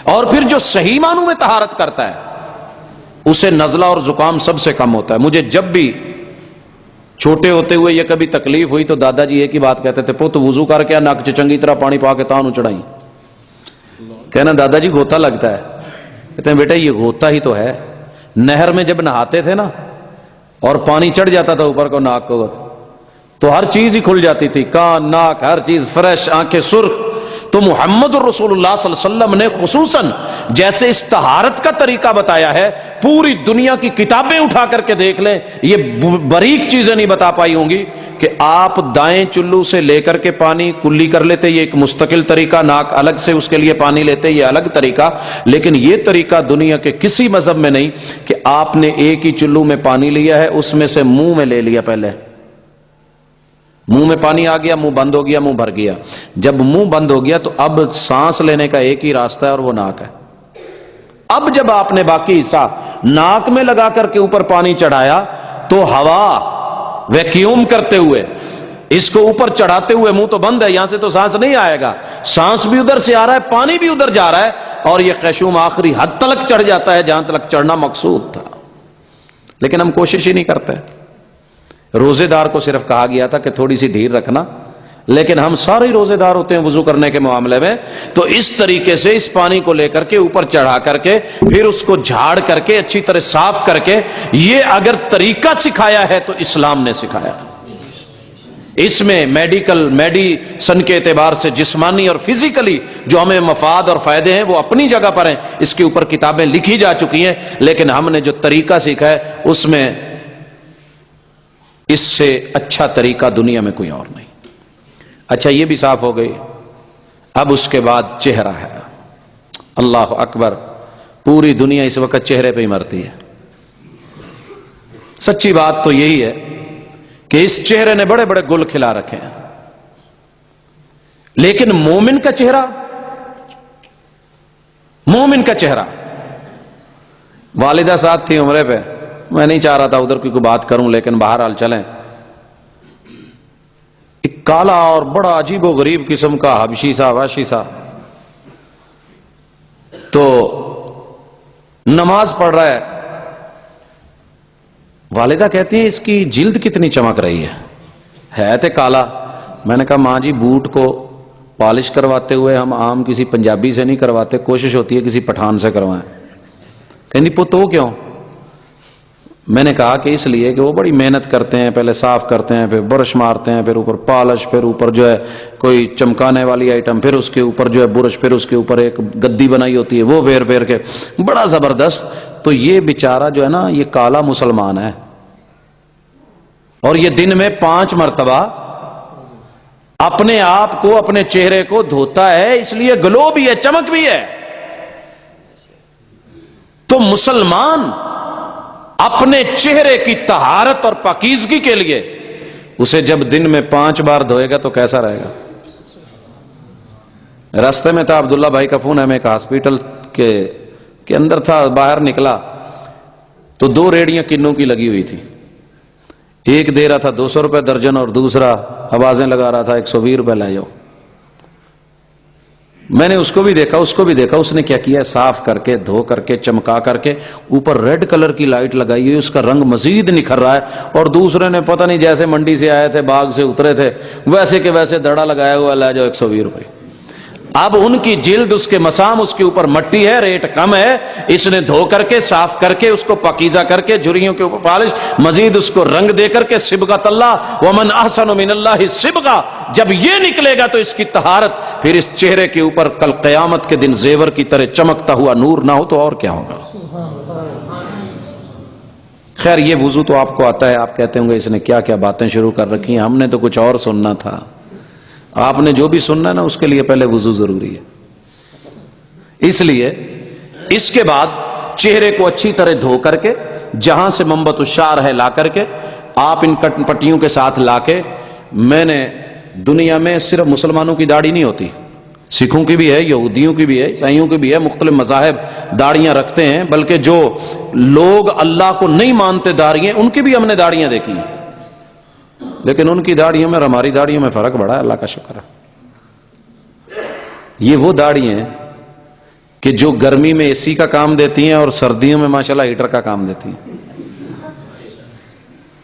اور پھر جو صحیح معنوں میں طہارت کرتا ہے اسے نزلہ اور زکام سب سے کم ہوتا ہے. مجھے جب بھی چھوٹے ہوتے ہوئے یہ کبھی تکلیف ہوئی تو دادا جی ایک ہی بات کہتے تھے, پوت وضو کر کے نک چ چنگی طرح پانی پا کے تانوں چڑھائی. کہنا دادا جی گھوتا لگتا ہے. کہتے ہیں بیٹا یہ گھوتا ہی تو ہے. نہر میں جب نہاتے تھے نا اور پانی چڑھ جاتا تھا اوپر کو ناک کو تو ہر چیز ہی کھل جاتی تھی, کان ناک ہر چیز فریش, آنکھیں سرخ. تو محمد الرسول اللہ صلی اللہ علیہ وسلم نے خصوصاً جیسے اس طہارت کا طریقہ بتایا ہے, پوری دنیا کی کتابیں اٹھا کر کے دیکھ لیں, یہ باریک چیزیں نہیں بتا پائی ہوں گی کہ آپ دائیں چلو سے لے کر کے پانی کلی کر لیتے, یہ ایک مستقل طریقہ, ناک الگ سے اس کے لیے پانی لیتے, یہ الگ طریقہ. لیکن یہ طریقہ دنیا کے کسی مذہب میں نہیں کہ آپ نے ایک ہی چلو میں پانی لیا ہے, اس میں سے منہ میں لے لیا, پہلے منہ میں پانی آ گیا, منہ بند ہو گیا, منہ بھر گیا. جب منہ بند ہو گیا تو اب سانس لینے کا ایک ہی راستہ ہے اور وہ ناک ہے. اب جب آپ نے باقی حصہ ناک میں لگا کر کے اوپر پانی چڑھایا تو ہوا ویکیوم کرتے ہوئے اس کو اوپر چڑھاتے ہوئے, منہ تو بند ہے, یہاں سے تو سانس نہیں آئے گا, سانس بھی ادھر سے آ رہا ہے, پانی بھی ادھر جا رہا ہے, اور یہ خیشوم آخری حد تلک چڑھ جاتا ہے جہاں تلک چڑھنا مقصود تھا. لیکن ہم کوشش ہی نہیں کرتے. روزے دار کو صرف کہا گیا تھا کہ تھوڑی سی دھیر رکھنا, لیکن ہم سارے روزے دار ہوتے ہیں وضو کرنے کے معاملے میں. تو اس طریقے سے اس پانی کو لے کر کے اوپر چڑھا کر کے پھر اس کو جھاڑ کر کے اچھی طرح صاف کر کے, یہ اگر طریقہ سکھایا ہے تو اسلام نے سکھایا. اس میں میڈیسن کے اعتبار سے جسمانی اور فزیکلی جو ہمیں مفاد اور فائدے ہیں وہ اپنی جگہ پر ہیں, اس کے اوپر کتابیں لکھی جا چکی ہیں, لیکن ہم نے جو طریقہ سیکھا ہے اس میں اس سے اچھا طریقہ دنیا میں کوئی اور نہیں. اچھا یہ بھی صاف ہو گئی. اب اس کے بعد چہرہ ہے. اللہ اکبر, پوری دنیا اس وقت چہرے پہ ہی مرتی ہے. سچی بات تو یہی ہے کہ اس چہرے نے بڑے بڑے گل کھلا رکھے ہیں, لیکن مومن کا چہرہ, مومن کا چہرہ. والدہ ساتھ تھی عمرے پہ, میں نہیں چاہ رہا تھا ادھر کوئی بات کروں, لیکن بہرحال چلیں. ایک کالا اور بڑا عجیب و غریب قسم کا حبشی سا وحشی سا تو نماز پڑھ رہا ہے. والدہ کہتی ہے اس کی جلد کتنی چمک رہی ہے تے کالا. میں نے کہا ماں جی بوٹ کو پالش کرواتے ہوئے ہم عام کسی پنجابی سے نہیں کرواتے, کوشش ہوتی ہے کسی پٹھان سے کروائیں. کہندی پتو کیوں؟ میں نے کہا کہ اس لیے کہ وہ بڑی محنت کرتے ہیں, پہلے صاف کرتے ہیں, پھر برش مارتے ہیں, پھر اوپر پالش, پھر اوپر جو ہے کوئی چمکانے والی آئٹم, پھر اس کے اوپر جو ہے برش, پھر اس کے اوپر ایک گدی بنائی ہوتی ہے وہ پھیر پھیر کے, بڑا زبردست. تو یہ بیچارہ جو ہے نا یہ کالا مسلمان ہے, اور یہ دن میں 5 مرتبہ اپنے آپ کو, اپنے چہرے کو دھوتا ہے, اس لیے گلو بھی ہے, چمک بھی ہے. تو مسلمان اپنے چہرے کی طہارت اور پاکیزگی کے لیے اسے جب دن میں 5 بار دھوئے گا تو کیسا رہے گا. راستے میں تھا, عبداللہ بھائی کا فون ہے, میں ایک ہاسپٹل کے اندر تھا, باہر نکلا تو 2 ریڑیاں کنوں کی لگی ہوئی تھی. ایک دے رہا تھا 200 روپے درجن اور دوسرا آوازیں لگا رہا تھا 120 روپے لے جاؤ. میں نے اس کو بھی دیکھا, اس کو بھی دیکھا. اس نے کیا کیا, صاف کر کے, دھو کر کے, چمکا کر کے اوپر ریڈ کلر کی لائٹ لگائی ہوئی, اس کا رنگ مزید نکھر رہا ہے. اور دوسرے نے پتہ نہیں جیسے منڈی سے آئے تھے, باغ سے اترے تھے, ویسے کہ ویسے دڑا لگایا ہوا, لے جاؤ 120 روپے. اب ان کی جلد, اس کے مسام, اس کے اوپر مٹی ہے, ریٹ کم ہے, اس نے دھو کر کے, صاف کر کے, اس کو پاکیزہ کر کے, جھریوں کے اوپر پالش, مزید اس کو رنگ دے کر کے, صبغۃ اللہ ومن احسن من اللہ صبغہ. جب یہ نکلے گا تو اس کی طہارت, پھر اس چہرے کے اوپر کل قیامت کے دن زیور کی طرح چمکتا ہوا نور نہ ہو تو اور کیا ہوگا. خیر یہ وضو تو آپ کو آتا ہے, آپ کہتے ہوں گے اس نے کیا کیا باتیں شروع کر رکھی ہیں, ہم نے تو کچھ اور سننا تھا. آپ نے جو بھی سننا ہے نا اس کے لیے پہلے وضو ضروری ہے. اس لیے اس کے بعد چہرے کو اچھی طرح دھو کر کے, جہاں سے منبت الشعر ہے لا کر کے, آپ ان پٹیوں کے ساتھ لا کے, میں نے دنیا میں صرف مسلمانوں کی داڑھی نہیں ہوتی, سکھوں کی بھی ہے, یہودیوں کی بھی ہے, عیسائیوں کی بھی ہے, مختلف مذاہب داڑیاں رکھتے ہیں, بلکہ جو لوگ اللہ کو نہیں مانتے داڑیاں, ان کی بھی ہم نے داڑیاں دیکھی ہیں. لیکن ان کی داڑھیوں میں اور ہماری داڑھیوں میں فرق بڑا ہے, اللہ کا شکر ہے. یہ وہ داڑھی ہیں کہ جو گرمی میں اے سی کا کام دیتی ہیں اور سردیوں میں ماشاءاللہ ہیٹر کا کام دیتی ہیں.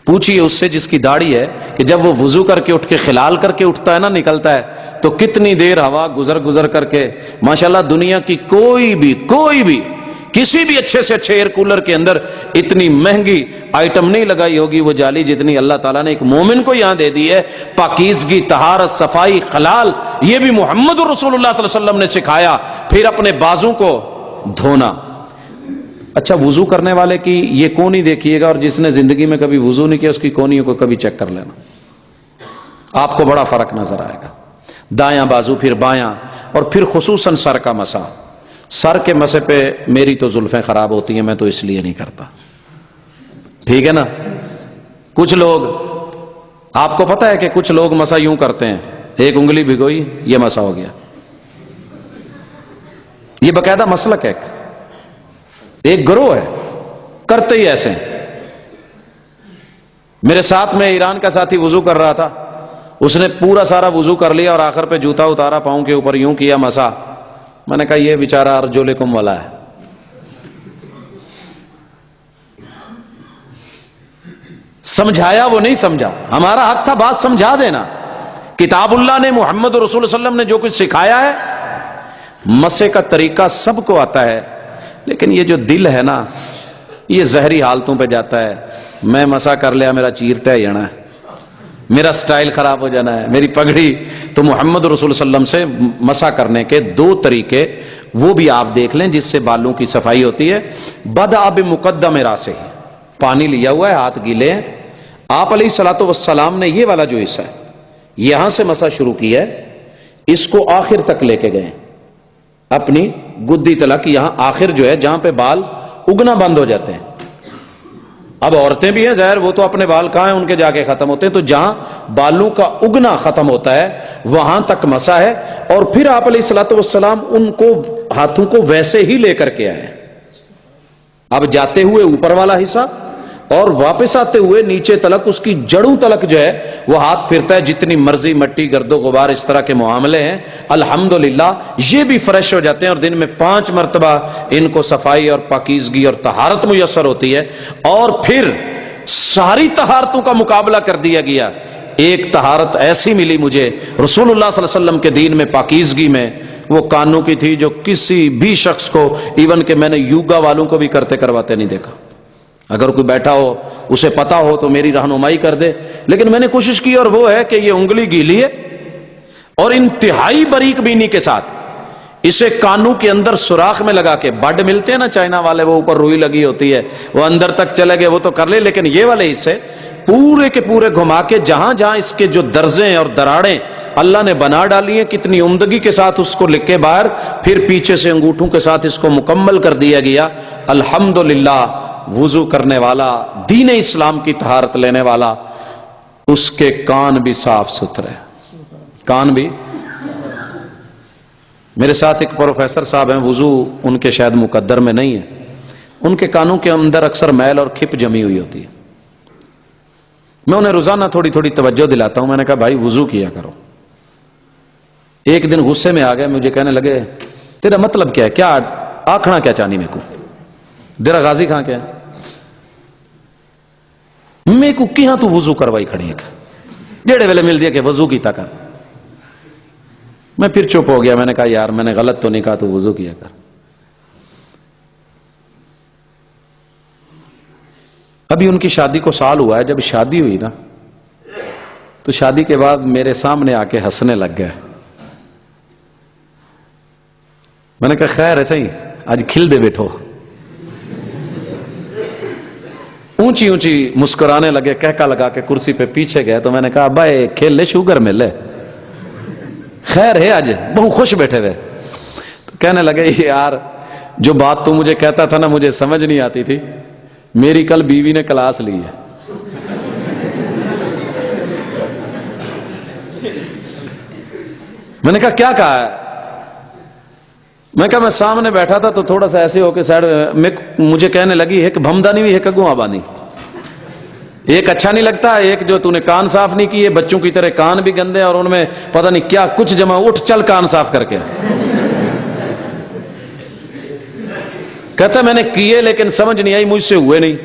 پوچھئے اس سے جس کی داڑھی ہے کہ جب وہ وضو کر کے اٹھ کے خلال کر کے اٹھتا ہے نا، نکلتا ہے، تو کتنی دیر ہوا گزر کر کے ماشاءاللہ دنیا کی کوئی بھی کسی بھی اچھے سے اچھے ایئر کولر کے اندر اتنی مہنگی آئٹم نہیں لگائی ہوگی وہ جالی جتنی اللہ تعالیٰ نے ایک مومن کو یہاں دے دی ہے. پاکیزگی، طہارت، صفائی، خلال، یہ بھی محمد رسول اللہ صلی اللہ علیہ وسلم نے سکھایا. پھر اپنے بازو کو دھونا. اچھا، وضو کرنے والے کی یہ کونی دیکھیے گا اور جس نے زندگی میں کبھی وضو نہیں کیا اس کی کونیوں کو کبھی چیک کر لینا، آپ کو بڑا فرق نظر آئے گا. دایاں بازو، پھر بایاں، اور پھر خصوصاً سر کا مسا. سر کے مسے پہ میری تو زلفیں خراب ہوتی ہیں، میں تو اس لیے نہیں کرتا. ٹھیک ہے نا؟ کچھ لوگ، آپ کو پتہ ہے کہ کچھ لوگ مسا یوں کرتے ہیں، ایک انگلی بھگوئی یہ مسا ہو گیا. یہ باقاعدہ مسلک ہے، ایک گروہ ہے کرتے ہی ایسے ہیں. میرے ساتھ میں ایران کا ساتھی وضو کر رہا تھا، اس نے پورا سارا وضو کر لیا اور آخر پہ جوتا اتارا، پاؤں کے اوپر یوں کیا مسا. میں نے کہا یہ بیچارہ ارجلکم والا ہے. سمجھایا وہ نہیں سمجھا، ہمارا حق تھا بات سمجھا دینا. کتاب اللہ نے، محمد رسول اللہ صلی اللہ علیہ وسلم نے جو کچھ سکھایا ہے، مسے کا طریقہ سب کو آتا ہے، لیکن یہ جو دل ہے نا یہ زہری حالتوں پہ جاتا ہے. میں مسا کر لیا، میرا چیر ٹہ جانا ہے، میرا سٹائل خراب ہو جانا ہے، میری پگڑی. تو محمد رسول صلی اللہ علیہ وسلم سے مسا کرنے کے دو طریقے وہ بھی آپ دیکھ لیں جس سے بالوں کی صفائی ہوتی ہے. بدأ بمقدم راسہ، پانی لیا ہوا ہے، ہاتھ گیلے ہیں. آپ علیہ الصلوۃ والسلام نے یہ والا جو حصہ ہے یہاں سے مسا شروع کیا ہے، اس کو آخر تک لے کے گئے، اپنی گدی تلک، یہاں آخر جو ہے جہاں پہ بال اگنا بند ہو جاتے ہیں. اب عورتیں بھی ہیں ظاہر، وہ تو اپنے بال کہاں ہیں ان کے جا کے ختم ہوتے ہیں، تو جہاں بالوں کا اگنا ختم ہوتا ہے وہاں تک مسا ہے. اور پھر آپ علیہ الصلوۃ والسلام ان کو ہاتھوں کو ویسے ہی لے کر کے آئے. اب جاتے ہوئے اوپر والا حصہ اور واپس آتے ہوئے نیچے تلک، اس کی جڑوں تلک جو ہے وہ ہاتھ پھرتا ہے. جتنی مرضی مٹی، گرد و غبار، اس طرح کے معاملے ہیں الحمدللہ یہ بھی فریش ہو جاتے ہیں، اور دن میں 5 مرتبہ ان کو صفائی اور پاکیزگی اور طہارت میسر ہوتی ہے. اور پھر ساری طہارتوں کا مقابلہ کر دیا گیا. ایک طہارت ایسی ملی مجھے رسول اللہ صلی اللہ علیہ وسلم کے دین میں پاکیزگی میں، وہ کانوں کی تھی جو کسی بھی شخص کو، ایون کہ میں نے یوگا والوں کو بھی کرتے کرواتے نہیں دیکھا. اگر کوئی بیٹھا ہو اسے پتا ہو تو میری رہنمائی کر دے، لیکن میں نے کوشش کی، اور وہ ہے کہ یہ انگلی گیلی ہے اور انتہائی باریک بینی کے ساتھ اسے کانوں کے اندر سوراخ میں لگا کے، بڈ ملتے ہیں نا چائنا والے، وہ اوپر روئی لگی ہوتی ہے، وہ اندر تک چلے گئے وہ تو کر لے، لیکن یہ والے حصے پورے کے پورے گھما کے جہاں جہاں اس کے جو درزیں اور دراڑیں اللہ نے بنا ڈالی ہیں کتنی عمدگی کے ساتھ اس کو لکھ کے باہر، پھر پیچھے سے انگوٹھوں کے ساتھ اس کو مکمل کر دیا گیا. الحمدللہ وضو کرنے والا، دین اسلام کی طہارت لینے والا، اس کے کان بھی صاف ستھرے، کان بھی. میرے ساتھ ایک پروفیسر صاحب ہیں، وضو ان کے شاید مقدر میں نہیں ہے، ان کے کانوں کے اندر اکثر میل اور کھپ جمی ہوئی ہوتی ہے. میں انہیں روزانہ تھوڑی تھوڑی توجہ دلاتا ہوں. میں نے کہا بھائی وضو کیا کرو. ایک دن غصے میں آ گئے، مجھے کہنے لگے تیرا مطلب کیا ہے، کیا آکھنا کیا چانی میں کو دیرا غازی کھاں کیا میں کو کہاں تو وضو کروائی کھڑی ہے جیڑے ویلے مل دیا کہ وضو کی تکا. میں پھر چپ ہو گیا. میں نے کہا یار میں نے غلط تو نہیں کہا، تو وضو کیا کر. ابھی ان کی شادی کو سال ہوا ہے. جب شادی ہوئی نا تو شادی کے بعد میرے سامنے آ کے ہنسنے لگ گئے. میں نے کہا خیر ایسے ہی آج کھل دے بیٹھو. اونچی اونچی مسکرانے لگے، کہکا لگا کے کرسی پہ پیچھے گئے. تو میں نے کہا بھائی کھیل لے، شوگر ملے، خیر ہے آج بہت خوش بیٹھے ہوئے. تو کہنے لگے یار جو بات تو مجھے کہتا تھا نا مجھے سمجھ نہیں آتی تھی، میری کل بیوی نے کلاس لی ہے. میں نے کہا کیا کہا ہے؟ میں کہا میں سامنے بیٹھا تھا تو تھوڑا سا ایسے ہو کے سائڈ میں مجھے کہنے لگی ایک بھمدانی بھی ایک اگوں آبانی، ایک اچھا نہیں لگتا، ایک جو تو نے کان صاف نہیں کیے، بچوں کی طرح کان بھی گندے اور ان میں پتہ نہیں کیا کچھ جمع، اٹھ چل کان صاف کر کے. کہتا میں نے کیے لیکن سمجھ نہیں آئی، مجھ سے ہوئے نہیں۔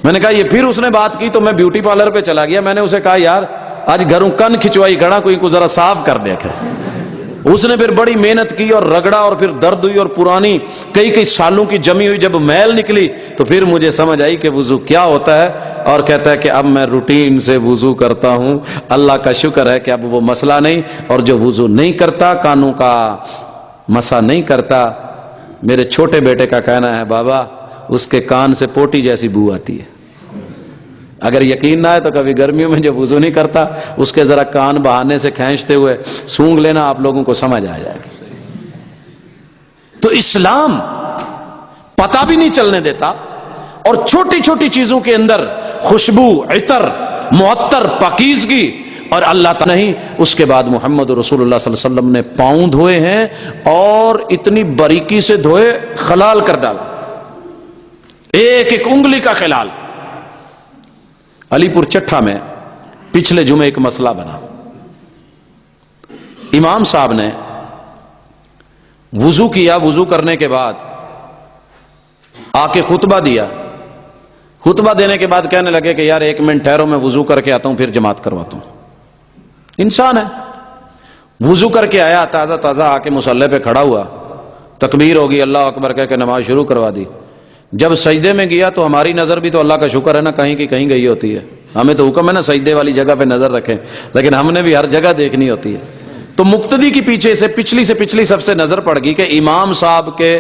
میں نے کہا یہ پھر اس نے بات کی تو میں بیوٹی پارلر پہ چلا گیا، میں نے اسے کہا یار آج گھروں کن کھچوائی کھڑا کوئی کو ذرا صاف کر دے کر۔ اس نے پھر بڑی محنت کی اور رگڑا اور پھر درد ہوئی اور پرانی کئی سالوں کی جمی ہوئی جب میل نکلی تو پھر مجھے سمجھ آئی کہ وضو کیا ہوتا ہے، اور کہتا ہے کہ اب میں روٹین سے وضو کرتا ہوں، اللہ کا شکر ہے کہ اب وہ مسئلہ نہیں۔ اور جو وضو نہیں کرتا، کانوں کا مسا نہیں کرتا، میرے چھوٹے بیٹے کا کہنا ہے بابا اس کے کان سے پوٹی جیسی بو آتی ہے۔ اگر یقین نہ ہے تو کبھی گرمیوں میں جو وضو نہیں کرتا اس کے ذرا کان بہانے سے کھینچتے ہوئے سونگ لینا، آپ لوگوں کو سمجھ آ جائے گی۔ تو اسلام پتہ بھی نہیں چلنے دیتا، اور چھوٹی چھوٹی چیزوں کے اندر خوشبو، عطر، معطر، پاکیزگی، اور اللہ تعالیٰ نہیں۔ اس کے بعد محمد رسول اللہ صلی اللہ علیہ وسلم نے پاؤں دھوئے ہیں اور اتنی باریکی سے دھوئے، خلال کر ڈالا، ایک ایک انگلی کا خلال۔ علی پور چٹھا میں پچھلے جمعے ایک مسئلہ بنا، امام صاحب نے وضو کیا، وضو کرنے کے بعد آ کے خطبہ دیا، خطبہ دینے کے بعد کہنے لگے کہ یار 1 منٹ ٹھہرو میں وضو کر کے آتا ہوں پھر جماعت کرواتا ہوں۔ انسان ہے، وضو کر کے آیا، تازہ تازہ آ کے مصلی پہ کھڑا ہوا، تکبیر ہوگی، اللہ اکبر کہہ کے نماز شروع کروا دی۔ جب سجدے میں گیا تو ہماری نظر بھی تو اللہ کا شکر ہے نا کہیں کی کہیں گئی ہوتی ہے، ہمیں تو حکم ہے نا سجدے والی جگہ پہ نظر رکھیں، لیکن ہم نے بھی ہر جگہ دیکھنی ہوتی ہے۔ تو مقتدی کی پیچھے سے پچھلی صف سے نظر پڑ گئی کہ امام صاحب کے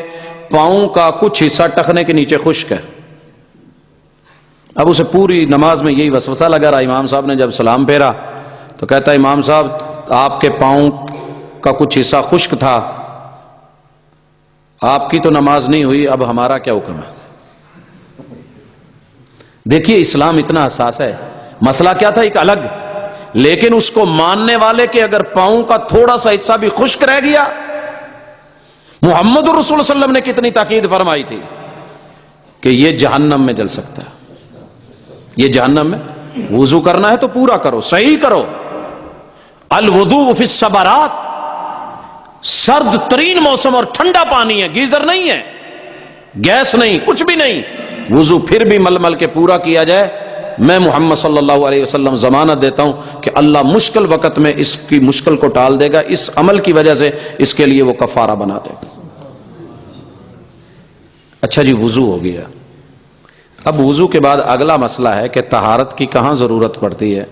پاؤں کا کچھ حصہ ٹخنے کے نیچے خشک ہے۔ اب اسے پوری نماز میں یہی وسوسہ لگا رہا۔ امام صاحب نے جب سلام پھیرا تو کہتا ہے امام صاحب آپ کے پاؤں کا کچھ حصہ خشک تھا، آپ کی تو نماز نہیں ہوئی، اب ہمارا کیا حکم ہے؟ دیکھیے اسلام اتنا حساس ہے، مسئلہ کیا تھا ایک الگ، لیکن اس کو ماننے والے کہ اگر پاؤں کا تھوڑا سا حصہ بھی خشک رہ گیا، محمد رسول اللہ صلی اللہ علیہ وسلم نے کتنی تاکید فرمائی تھی کہ یہ جہنم میں جل سکتا ہے، یہ جہنم میں۔ وضو کرنا ہے تو پورا کرو، صحیح کرو۔ الوضوء فی الصبرات، سرد ترین موسم اور ٹھنڈا پانی ہے، گیزر نہیں ہے، گیس نہیں، کچھ بھی نہیں، وضو پھر بھی مل مل کے پورا کیا جائے۔ میں محمد صلی اللہ علیہ وسلم ضمانت دیتا ہوں کہ اللہ مشکل وقت میں اس کی مشکل کو ٹال دے گا، اس عمل کی وجہ سے اس کے لیے وہ کفارہ بنا دے گا۔ اچھا جی، وضو ہو گیا۔ اب وضو کے بعد اگلا مسئلہ ہے کہ طہارت کی کہاں ضرورت پڑتی ہے۔